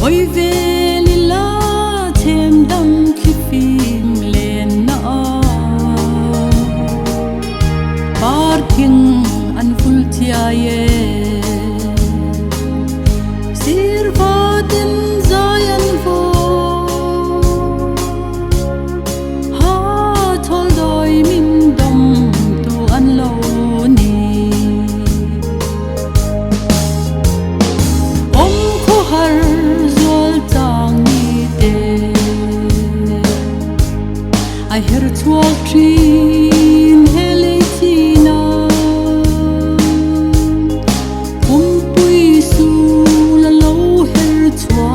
oi ve li la them dam khi phim lên na parking an full tia ye sir vatin zayan vo ha thol doi min dom tu an lo ni om ko har zol tang ni te I hear it walk dream helitina pui su la lo her twa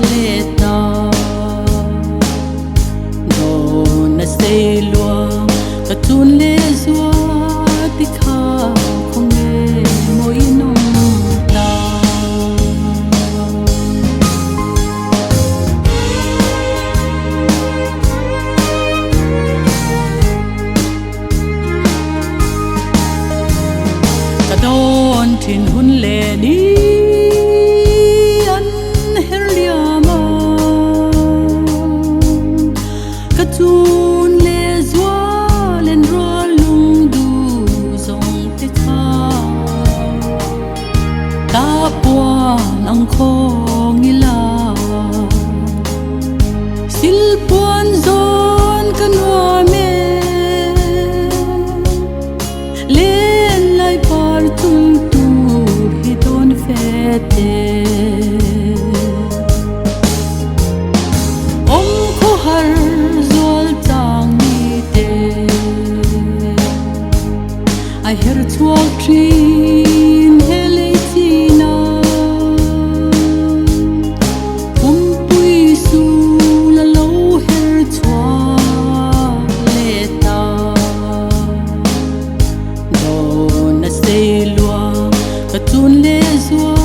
leta do na stay lua ka tun le zua ti kha khong me moi nom ta don thin hun le ni an her liama ka tun le zwa len ro lung du zong te kha ta puan ang khong ila sil puan zon kanwa me len lai par tum tu hi don fete om ko har zol tang ni te I hear it walk dream helitina pui su la lo her twa leta do na stay lua ka tun le zua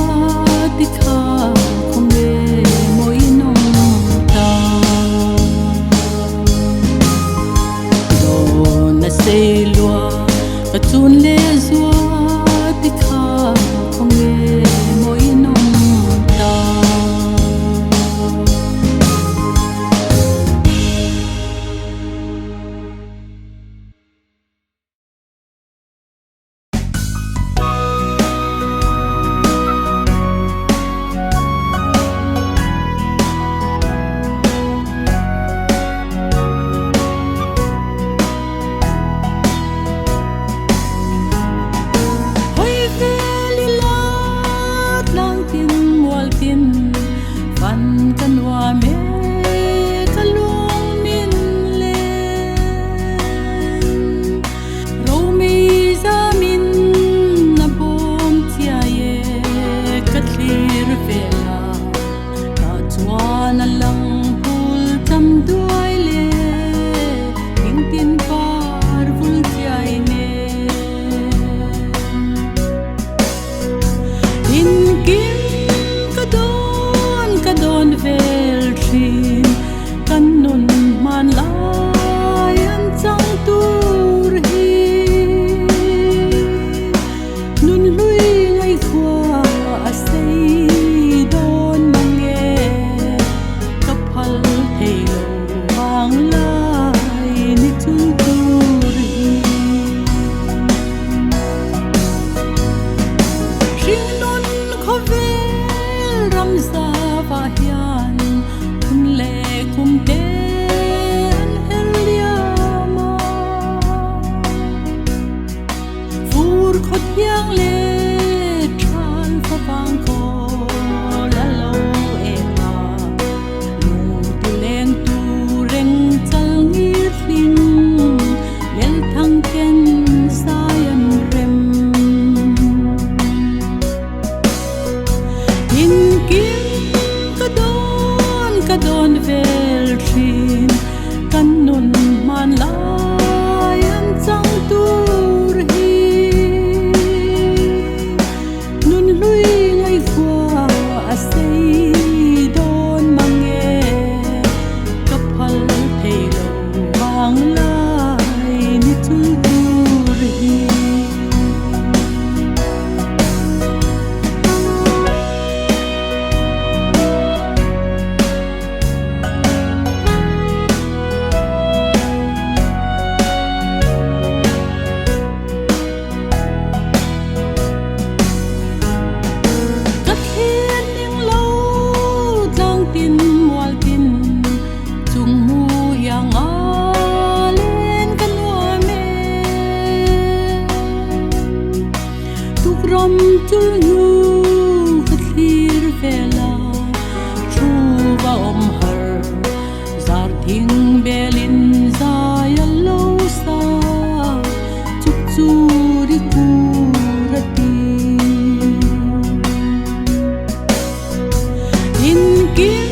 kin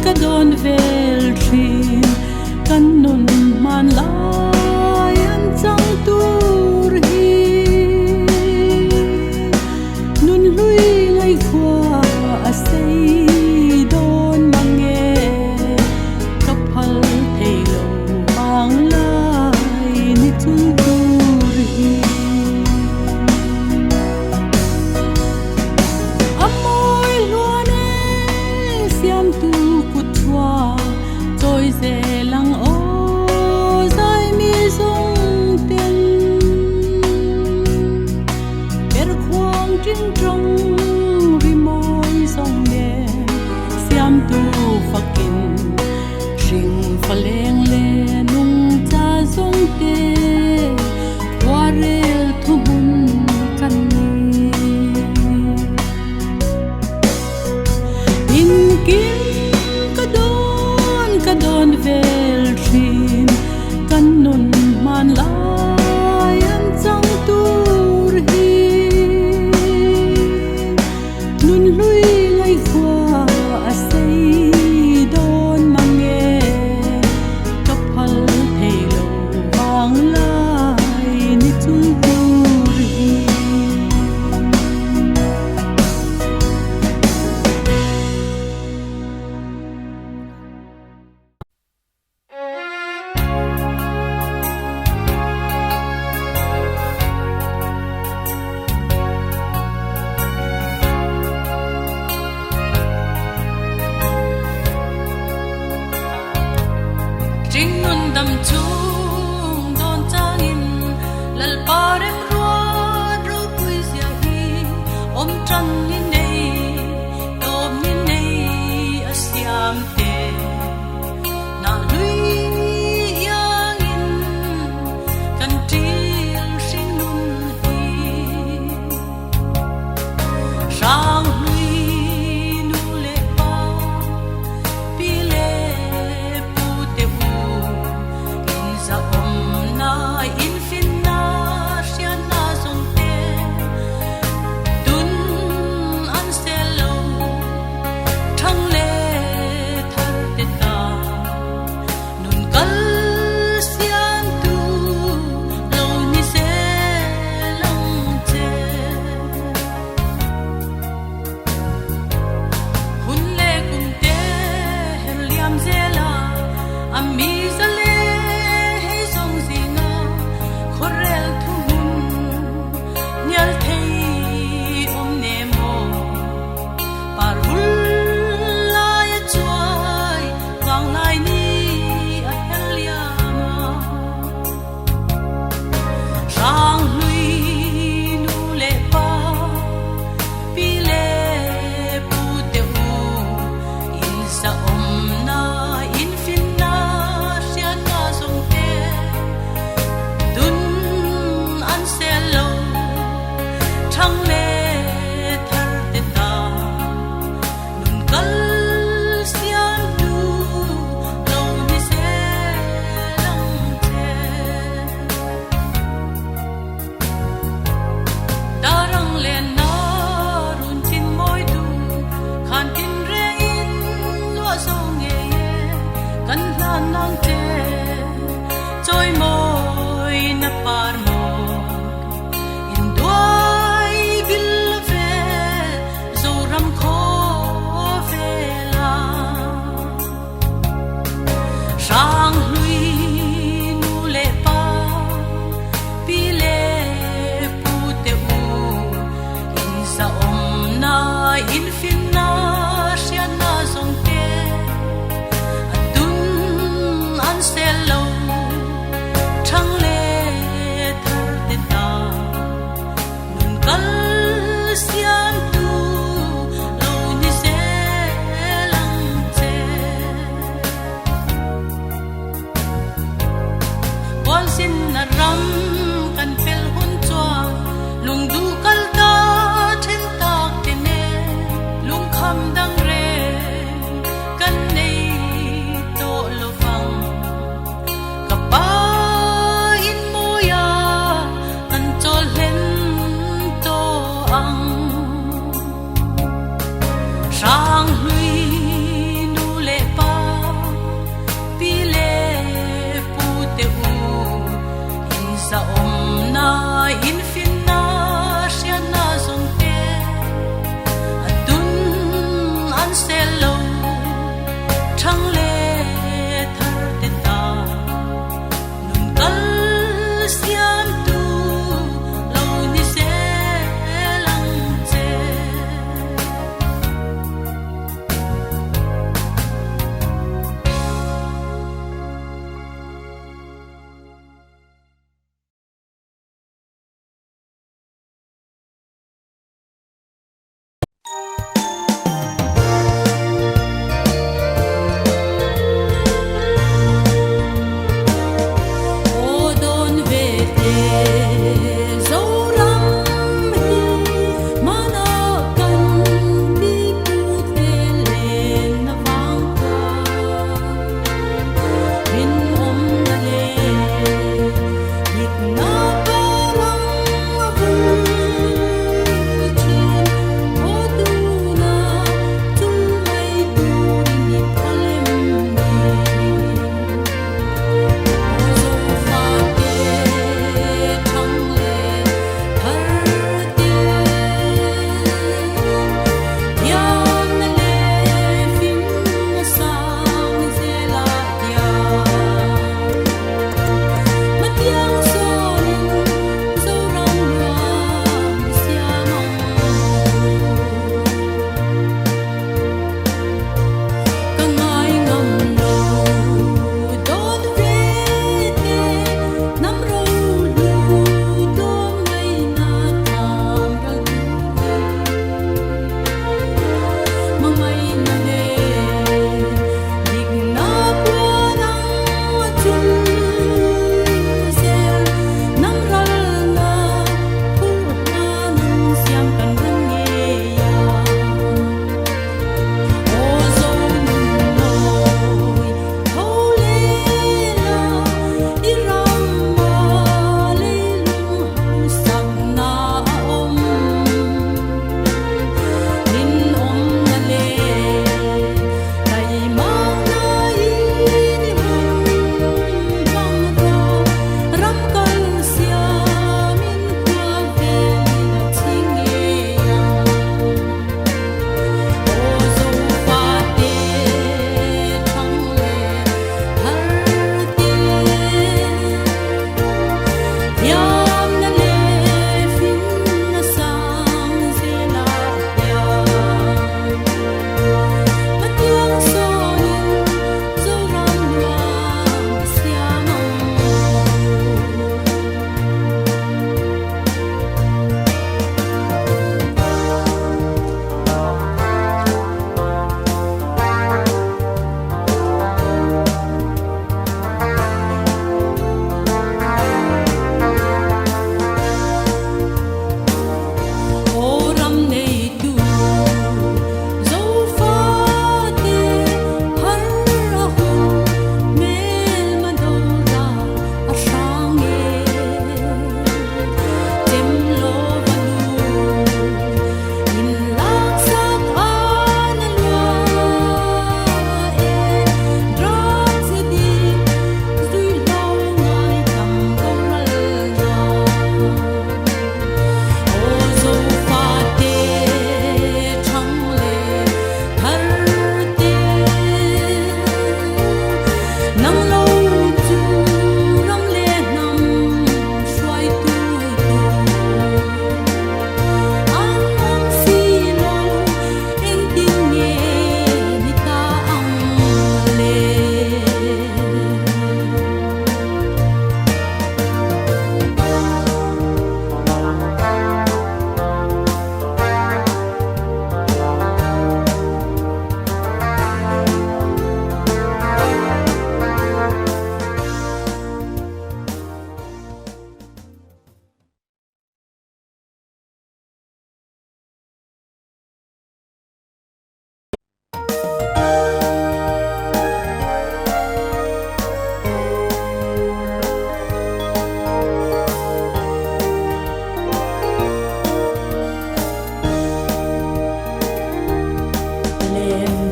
ka don vel thin kan nun man lai an chang tur hi nun lui ngai khwa a sei don mange ka phal thei lo ang lai ni chung tur hi amoi luane siam tu kutwa toy ze lang o zai mi zong ten per khoang trinh trong ri moi zong ne siam tu fakin ring fa leng le nung cha zong te warel thu bun kan ni in kin ka don vel thin kan nun man lai an chang tur hi nun lui ngai khwa a sei don mange ka phal thei lo wang lai ni chung tur hi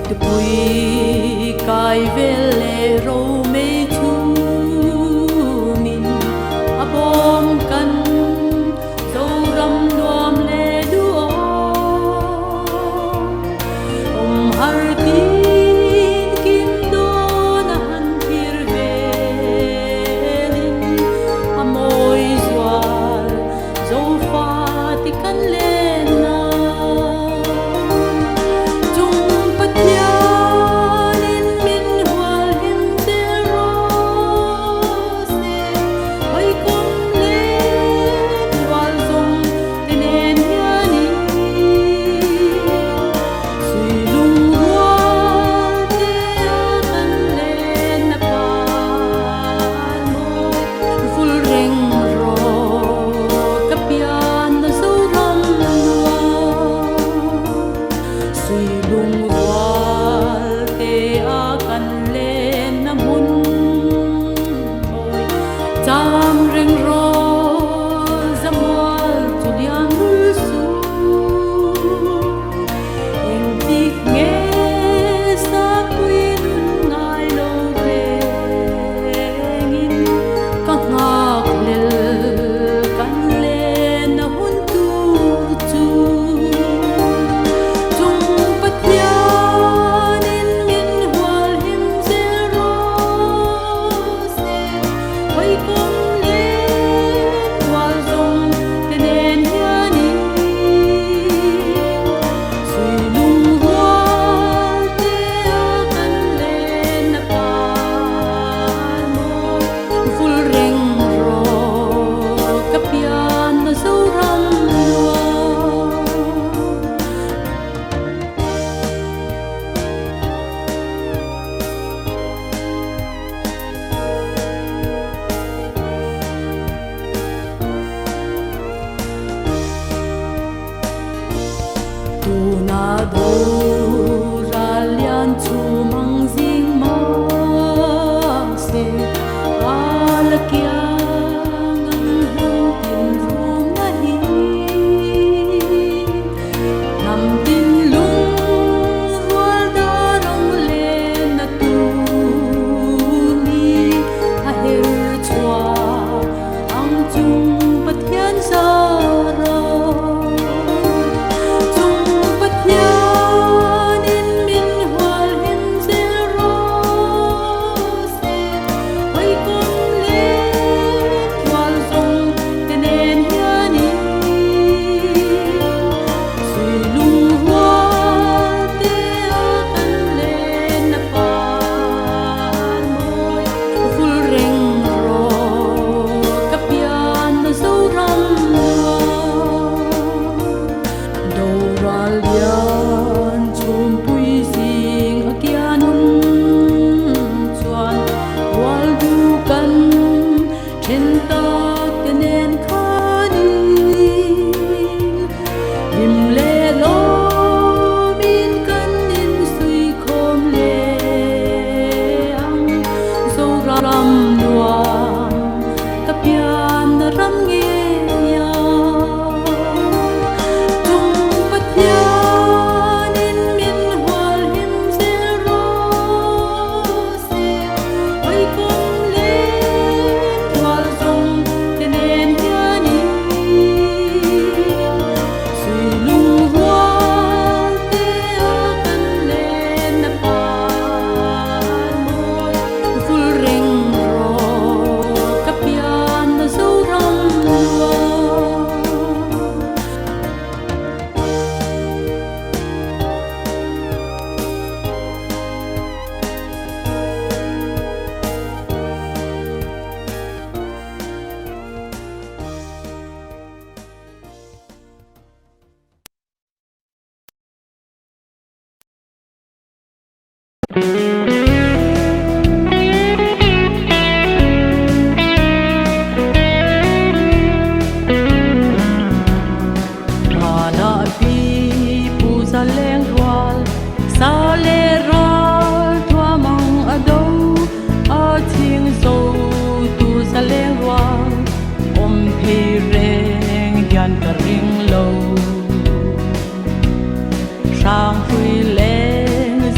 Tupui kai vele ro me chu min abom kan zo ram nuam le duo har tin kim do na han pir velin amoi zwal zo fa ti kan le na Tam reng ro zamual tu liang rul su in tik nge sa pui nun ngai lo rengin ka ngak lel kan le na hun tu chung patya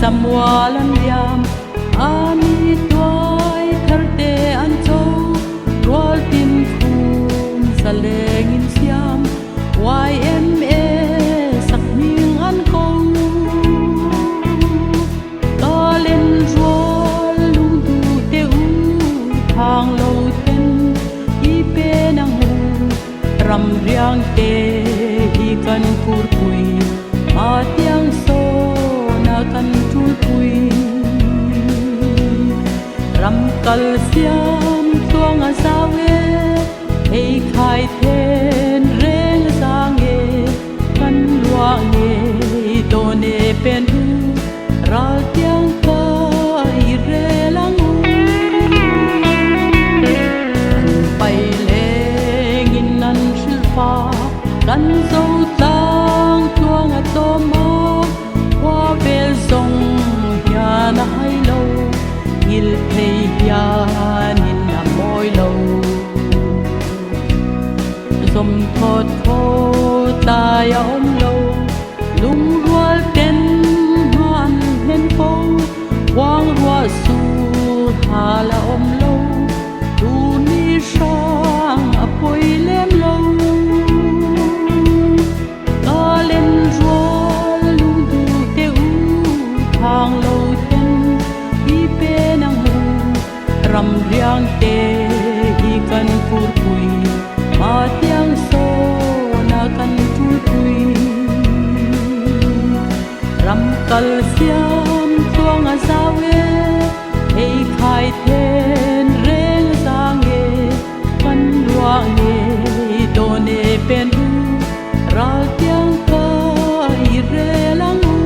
samwalan yam ami toy tharte an cho rol tin khum saleng in siam YMA sak ning an ko to lên rol lung du te u thang lo ten i pe nang hu ram riang te i kan pur pui ma tiang so na kan tul pui ram kal siam tuang a sawe ei khai then reng sang e kan lua nge to ne pen hu ral tiang ka i re lang u pai le ngin nan shil fa kan zo tang tuang a to mo qua bel song ya na hai lo il thei ya nin na moi lo som thot kho ta ya om lo lung rual ten han hen po wang rua su ha la om lo tu ni sang a poi lem lo ta lên rual lung du te u thang lo ten i pe nang hu ram riang te i kan pur pui ma tiang so na kan tul pui ram kal siam tuang a sawe ei khai then reng sang e kan lua nge to ne pen hu ral tiang ka i re lang u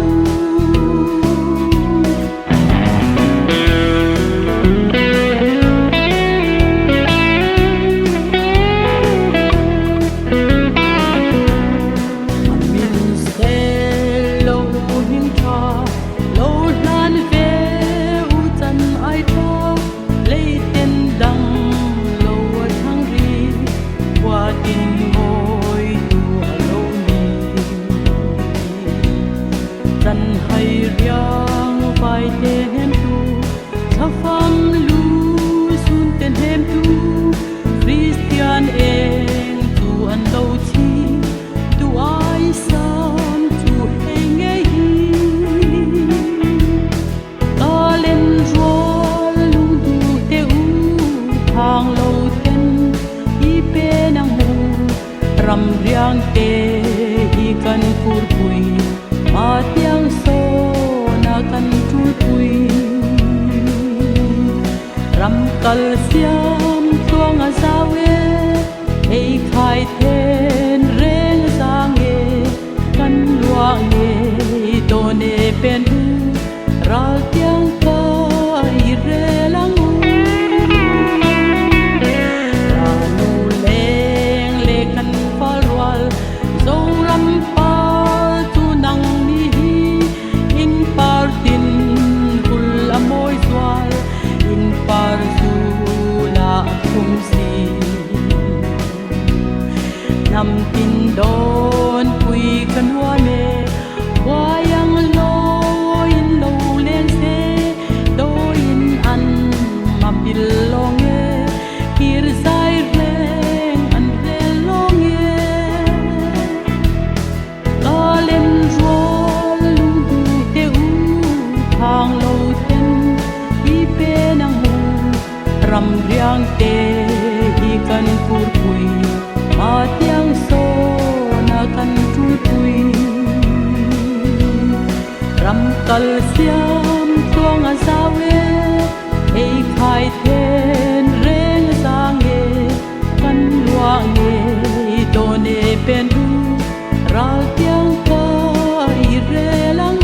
ram riang te i kan pur pui ma tiang so na kan tul pui ram kal siam tuang a sawe ei khai then reng sang e kan lua nge to ne pen hu ral tiang ka i re lang u zo ram pa tu nang ni in par tin kul amoy swal in par zu la kum si nam tin don pui kan wa ne wayang lo in lo len se do in an mabil long e kir sai reng an re long e hang lo ten i pe nang hu ram riang te i kan pur pui ma tiang so na kan tul pui ram kal siam tuang a sawe ei khai then reng sang e kan lua nge to ne pen hu ral tiang ka i re lang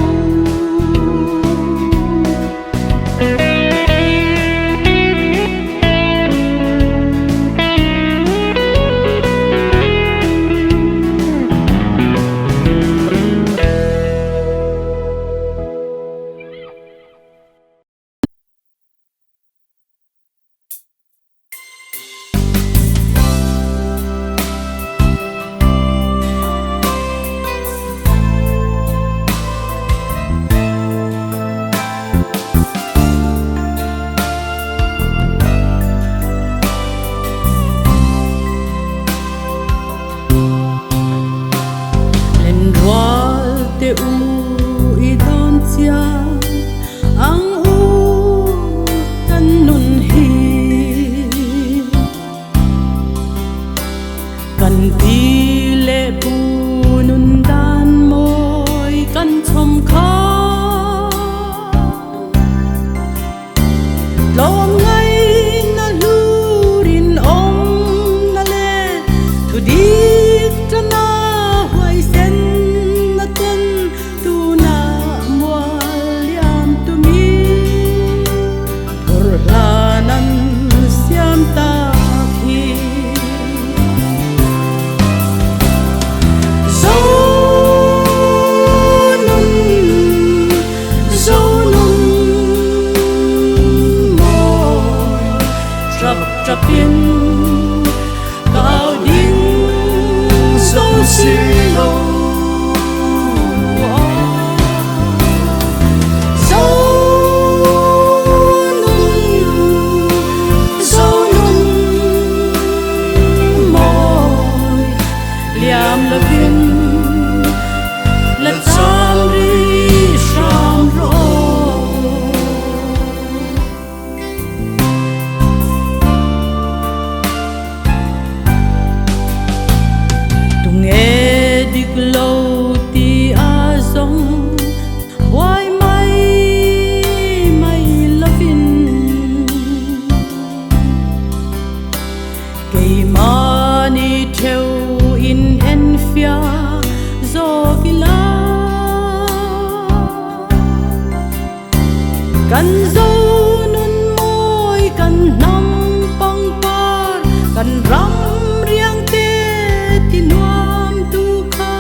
kan zo nun moi kan nam pang par kan ram riang te tinuam tu kha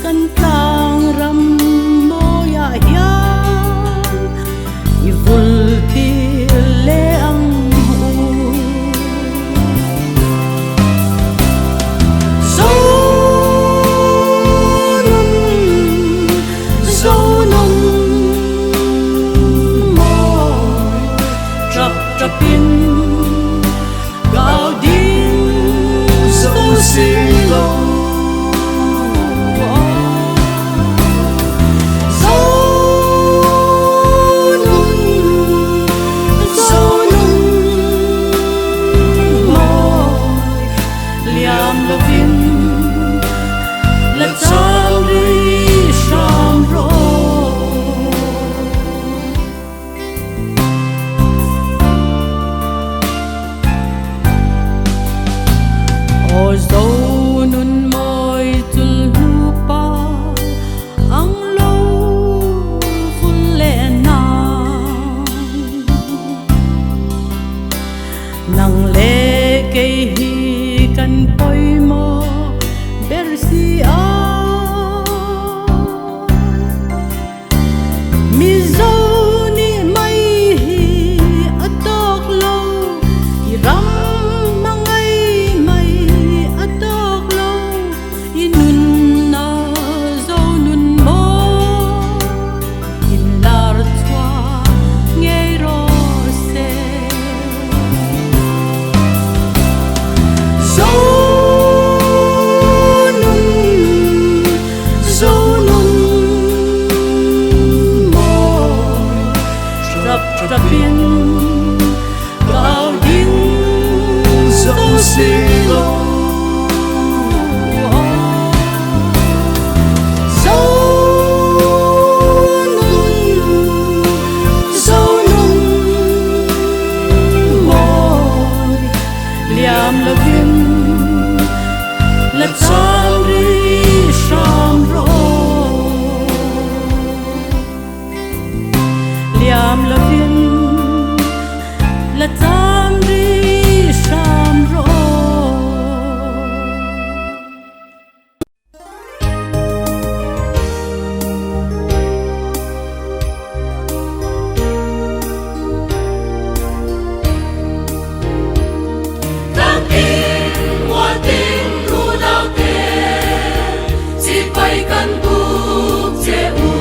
kan tang ram moya hian i vul ti le ang hu zo nun trapin gao ding so silo so nun moi liam lovin la chang ri sham ro zo nun moi tul hu pa ang lo ful le na nang le ke hi kan poi mo bersi a mi zo ni mai hi atok lo i ram trapin gao ding so silo so nun moi liam lovin la chang ri sham ro liam lovin la tam ri sham ro Tang in wa tin ru dao te si pai kan buk che u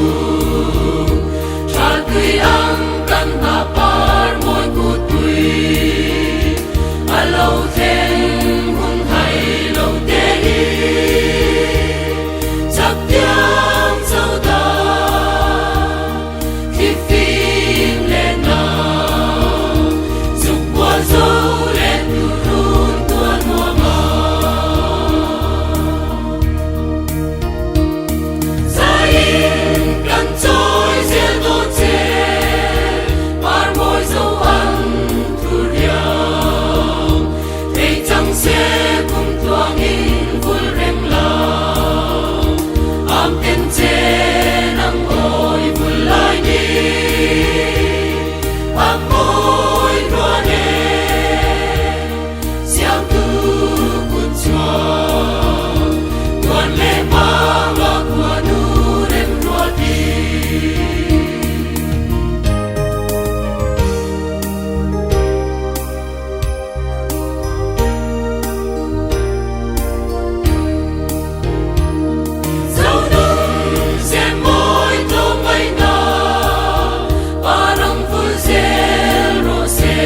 cha tui ang kan ha par moi ku tui a lo then hun hai lo te hi chak tiang chau da khi phim le na zuk wa zo le tu run tuan hoa ma sa in kan choi zel do che par moi zo an tu riang thei chang se kum tuang in vul rem la am ten che nang oi vul lai ni am oi ro ne siang tu kun chuan tuan le ma ma kwa nu rem ro ti Dẫu nung sẽ môi tô mây na parang phul zel ro se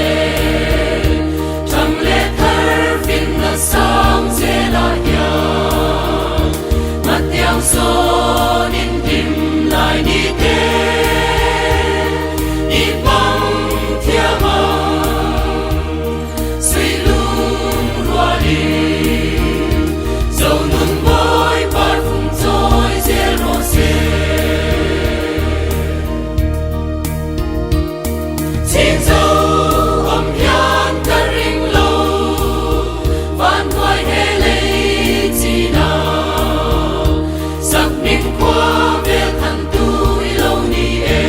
chẳng lẽ thar fin na sang se la ya mat yang so nin tim lai ni te ni bang thia ma suy lung rua li dẫu nun môi par phung trôi zel ro se Xin dâu âm hian ta ring lâu van gọi he lấy chi nào sắc ninh qua về thân tu lâu ni e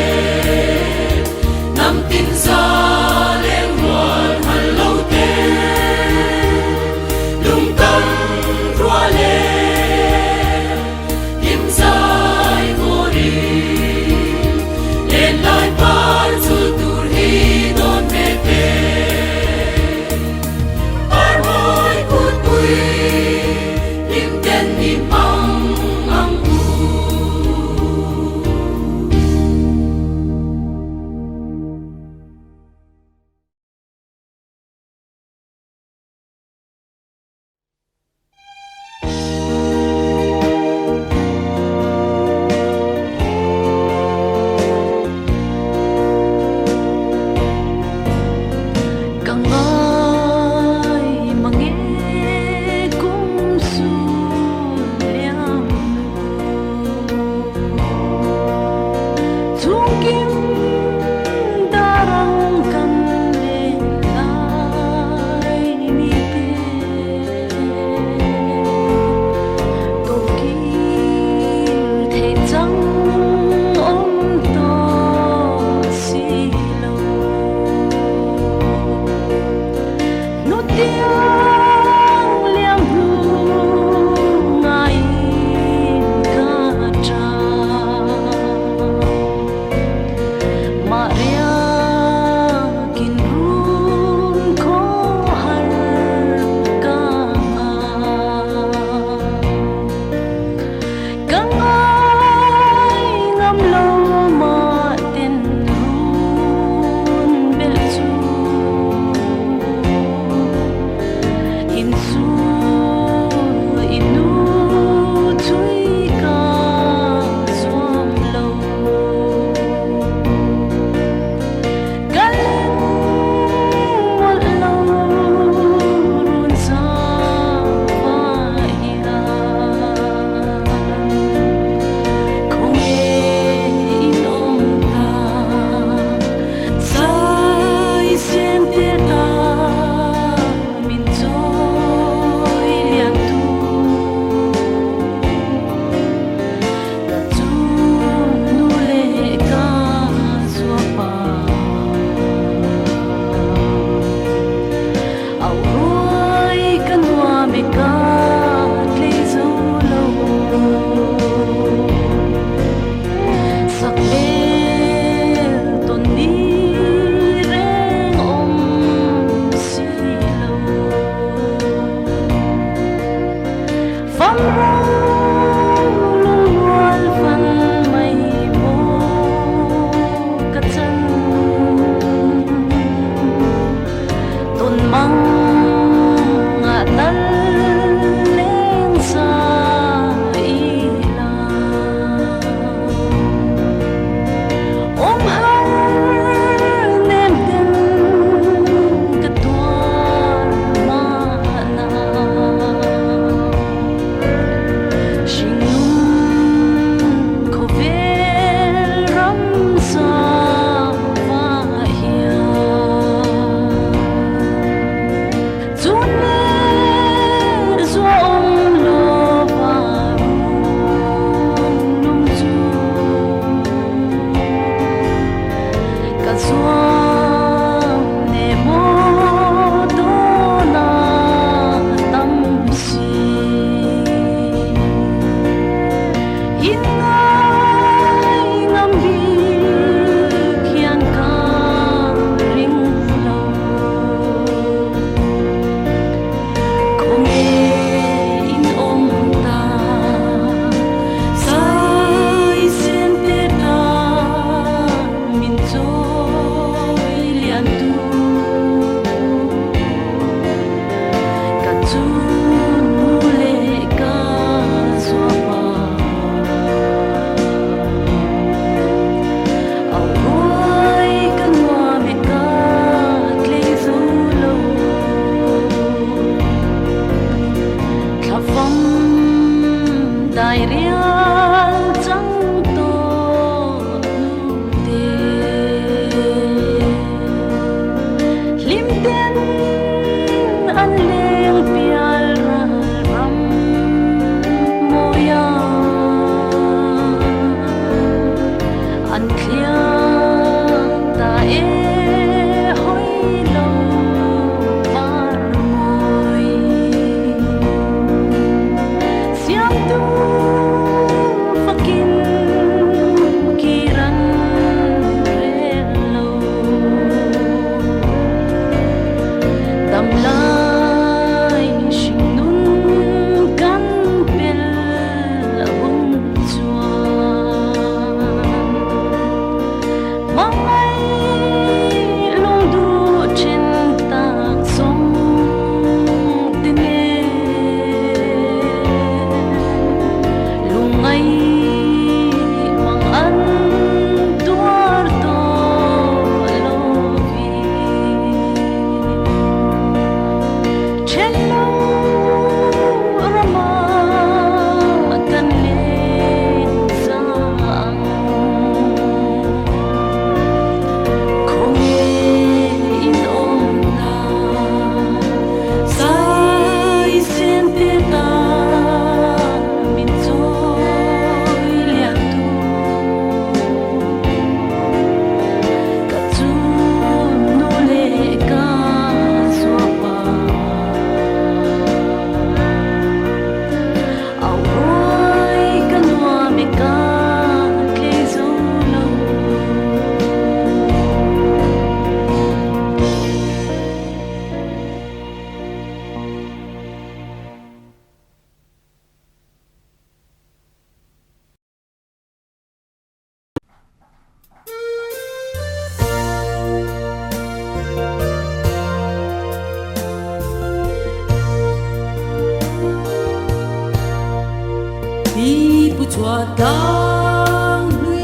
chùa đang huy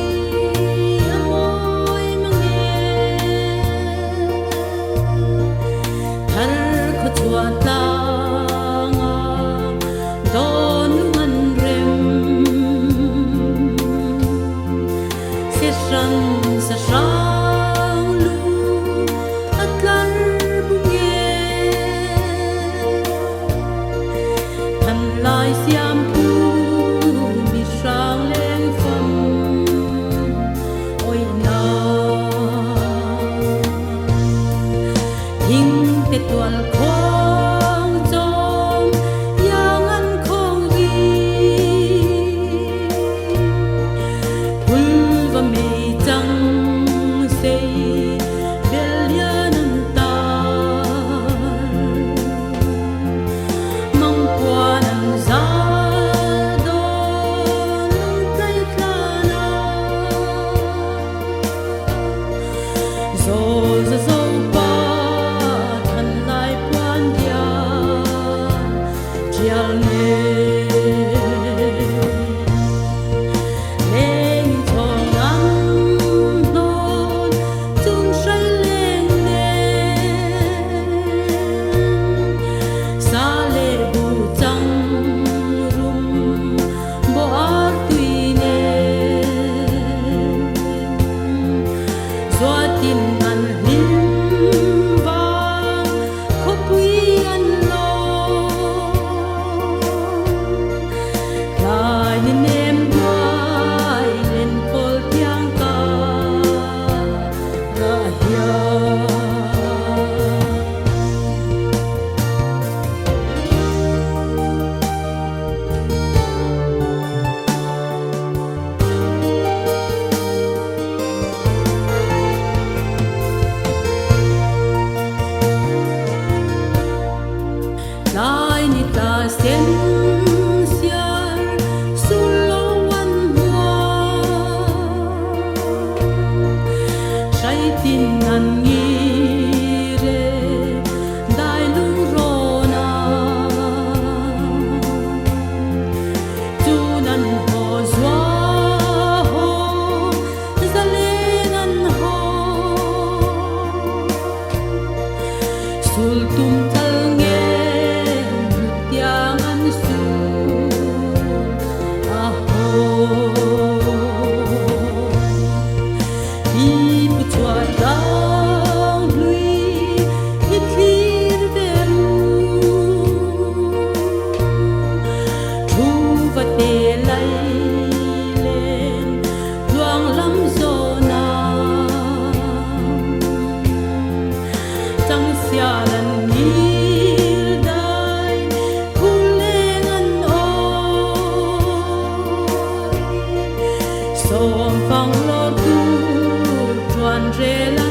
ôi mang nghe thar ko chùa đang don man rem se sang lu atlar bunge tan lai siam tual khong trong yang an khong vi hul va me chang se bel yan ta mong qua nan za don tay klana zo Lai ni ta sen siar sulo wan hua sai tin nan ngi re dai lung ro na tu nan ho zwa ho zale nan ho sul tum tal nge Som phang lo tu tuan re la